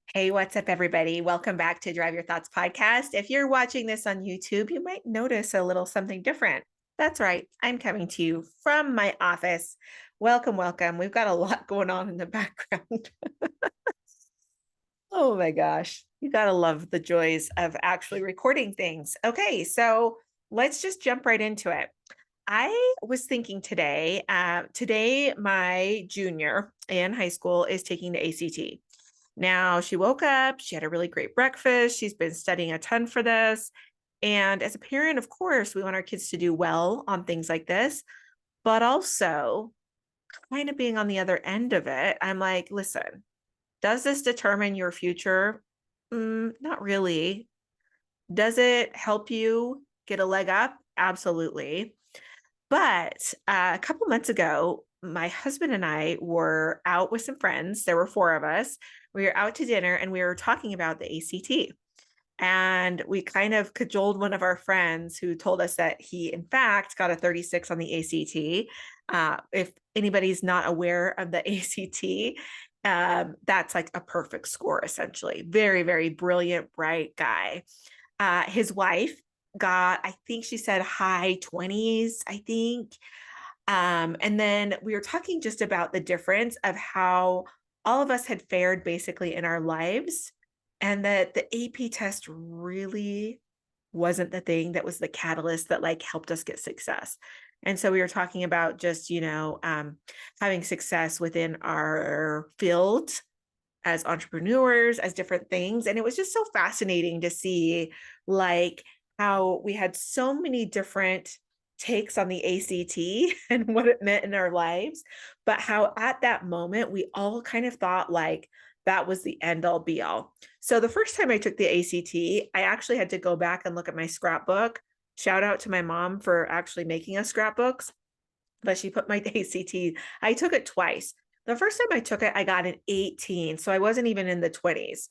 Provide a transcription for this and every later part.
Hey, what's up, everybody? Welcome back to Drive Your Thoughts podcast. If you're watching this on YouTube, you might notice a little something different. That's right. I'm coming to you from my office. Welcome, welcome. We've got a lot going on in the background. Oh my gosh. You got to love the joys of actually recording things. Okay, so let's just jump right into it. I was thinking today my junior in high school is taking the ACT. Now she woke up, she had a really great breakfast. She's been studying a ton for this. And as a parent, of course, we want our kids to do well on things like this, but also kind of being on the other end of it. I'm like, listen, does this determine your future? Not really. Does it help you get a leg up? Absolutely. But a couple months ago, my husband and I were out with some friends. There were four of us. We were out to dinner and we were talking about the ACT. And we kind of cajoled one of our friends who told us that he, in fact, got a 36 on the ACT. If anybody's not aware of the ACT, that's like a perfect score, essentially. Very, very brilliant, bright guy. His wife got, I think she said high 20s, I think. And then we were talking just about the difference of how all of us had fared basically in our lives, and that the AP test really wasn't the thing that was the catalyst that like helped us get success. And so we were talking about just, having success within our field as entrepreneurs, as different things. And it was just so fascinating to see like how we had so many different takes on the ACT and what it meant in our lives, but how at that moment we all kind of thought like that was the end all be all. So the first time I took the ACT, I actually had to go back and look at my scrapbook. Shout out to my mom for actually making us scrapbooks, but she put my ACT. I took it twice. The first time I took it, I got an 18. So I wasn't even in the 20s.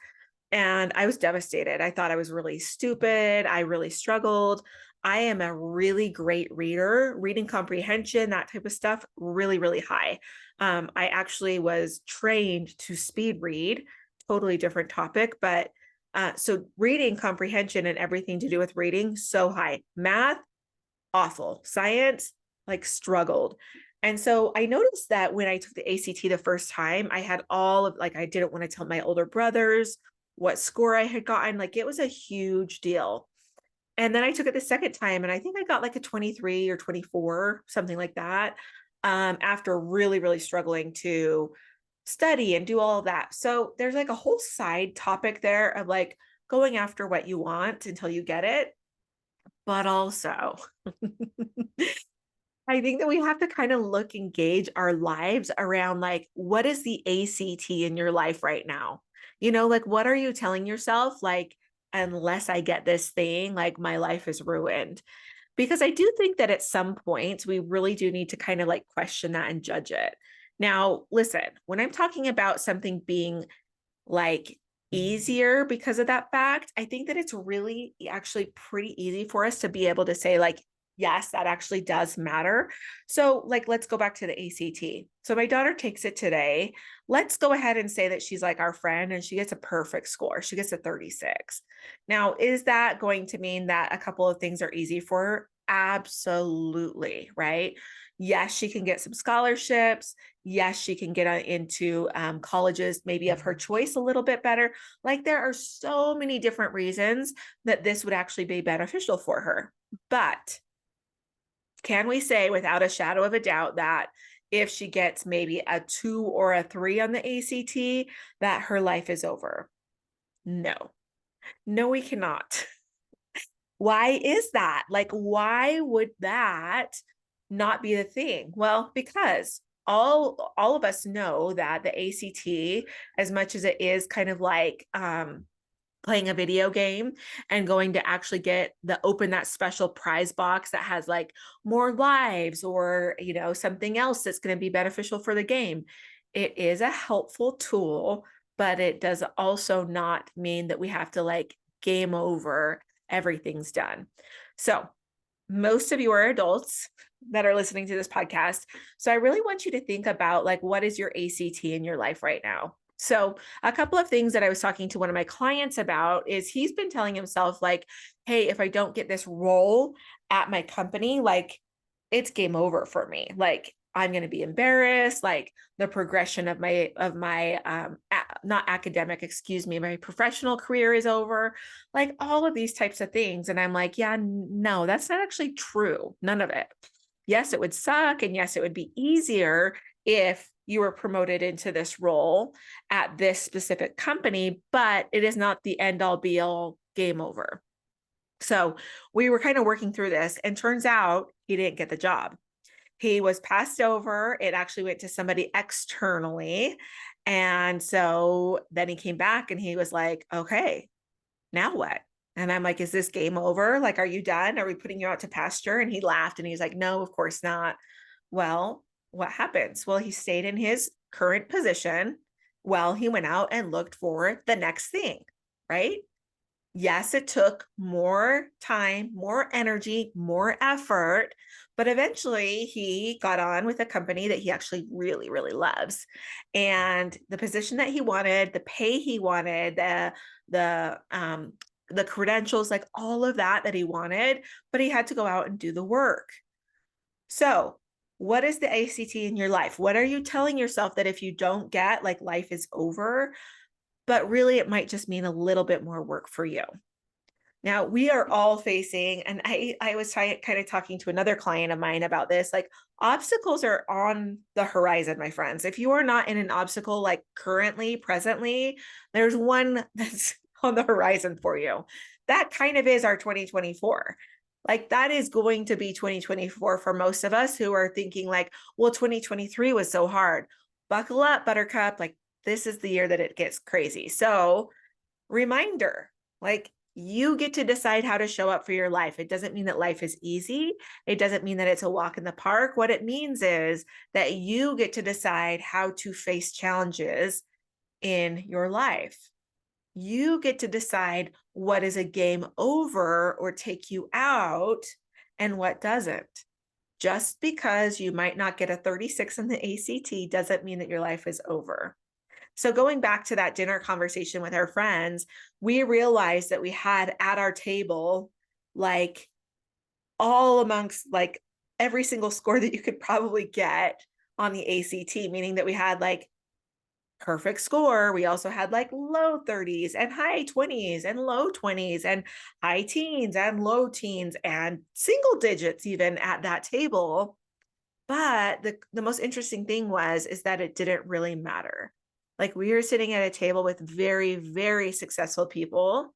And I was devastated. I thought I was really stupid. I really struggled. I am a really great reader, reading comprehension, that type of stuff, really, really high. I actually was trained to speed read, totally different topic, but so reading comprehension and everything to do with reading, so high. Math, awful. Science, like struggled. And so I noticed that when I took the ACT the first time, I had all of like, I didn't want to tell my older brothers what score I had gotten. Like it was a huge deal. And then I took it the second time and I think I got like a 23 or 24, something like that, after really, really struggling to study and do all of that. So there's like a whole side topic there of like going after what you want until you get it. But also, I think that we have to kind of look and gauge our lives around like, what is the ACT in your life right now? Like, what are you telling yourself? Like, unless I get this thing, like my life is ruined. Because I do think that at some point, we really do need to kind of like question that and judge it. Now, listen, when I'm talking about something being like easier because of that fact, I think that it's really actually pretty easy for us to be able to say, like, yes, that actually does matter. So, like, let's go back to the ACT. So, my daughter takes it today. Let's go ahead and say that she's like our friend and she gets a perfect score. She gets a 36. Now, is that going to mean that a couple of things are easy for her? Absolutely, right? Yes, she can get some scholarships. Yes, she can get into colleges, maybe of her choice a little bit better. Like there are so many different reasons that this would actually be beneficial for her. But can we say without a shadow of a doubt that if she gets maybe a 2 or a 3 on the ACT, that her life is over? No, no, we cannot. Why is that? Like, why would that not be the thing? Well, because all of us know that the ACT, as much as it is kind of like playing a video game and going to actually get the open that special prize box that has like more lives or something else that's going to be beneficial for the game. It is a helpful tool, but it does also not mean that we have to like game over, everything's done. So most of you are adults that are listening to this podcast. So I really want you to think about like, what is your ACT in your life right now? So a couple of things that I was talking to one of my clients about is he's been telling himself like, hey, if I don't get this role at my company, like it's game over for me. Like I'm going to be embarrassed, like the progression of not academic, excuse me, my professional career is over, like all of these types of things. And I'm like, yeah, no, that's not actually true. None of it. Yes, it would suck. And yes, it would be easier if you were promoted into this role at this specific company, but it is not the end all be all game over. So we were kind of working through this, and turns out he didn't get the job. He was passed over. It actually went to somebody externally. And so then he came back and he was like, okay, now what? And I'm like, is this game over? Like, are you done? Are we putting you out to pasture? And he laughed and he's like, no, of course not. Well, what happens? Well, he stayed in his current position while he went out and looked for the next thing, right? Yes, it took more time, more energy, more effort, but eventually he got on with a company that he actually really, really loves. And the position that he wanted, the pay he wanted, the credentials, like all of that he wanted, but he had to go out and do the work. So, what is the ACT in your life? What are you telling yourself that if you don't get, like life is over? But really, it might just mean a little bit more work for you. Now we are all facing, and I was kind of talking to another client of mine about this, like obstacles are on the horizon, my friends. If you are not in an obstacle like currently, presently, there's one that's on the horizon for you. That kind of is our 2024. Like that is going to be 2024 for most of us who are thinking like, well, 2023 was so hard. Buckle up, buttercup. Like this is the year that it gets crazy. So reminder, like you get to decide how to show up for your life. It doesn't mean that life is easy. It doesn't mean that it's a walk in the park. What it means is that you get to decide how to face challenges in your life. You get to decide what is a game over or take you out and what doesn't. Just because you might not get a 36 in the ACT doesn't mean that your life is over. So going back to that dinner conversation with our friends, we realized that we had at our table, like all amongst like every single score that you could probably get on the ACT, meaning that we had like perfect score. We also had like low 30s and high 20s and low 20s and high teens and low teens and single digits even at that table. But the most interesting thing is that it didn't really matter. Like we were sitting at a table with very, very successful people.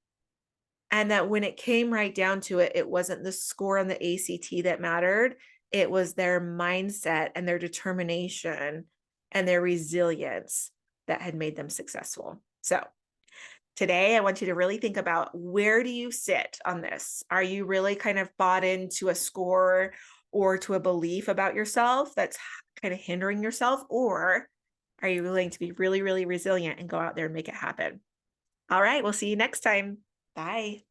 And that when it came right down to it, it wasn't the score on the ACT that mattered. It was their mindset and their determination and their resilience that had made them successful. So today, I want you to really think about, where do you sit on this? Are you really kind of bought into a score or to a belief about yourself that's kind of hindering yourself? Or are you willing to be really, really resilient and go out there and make it happen? All right, we'll see you next time. Bye.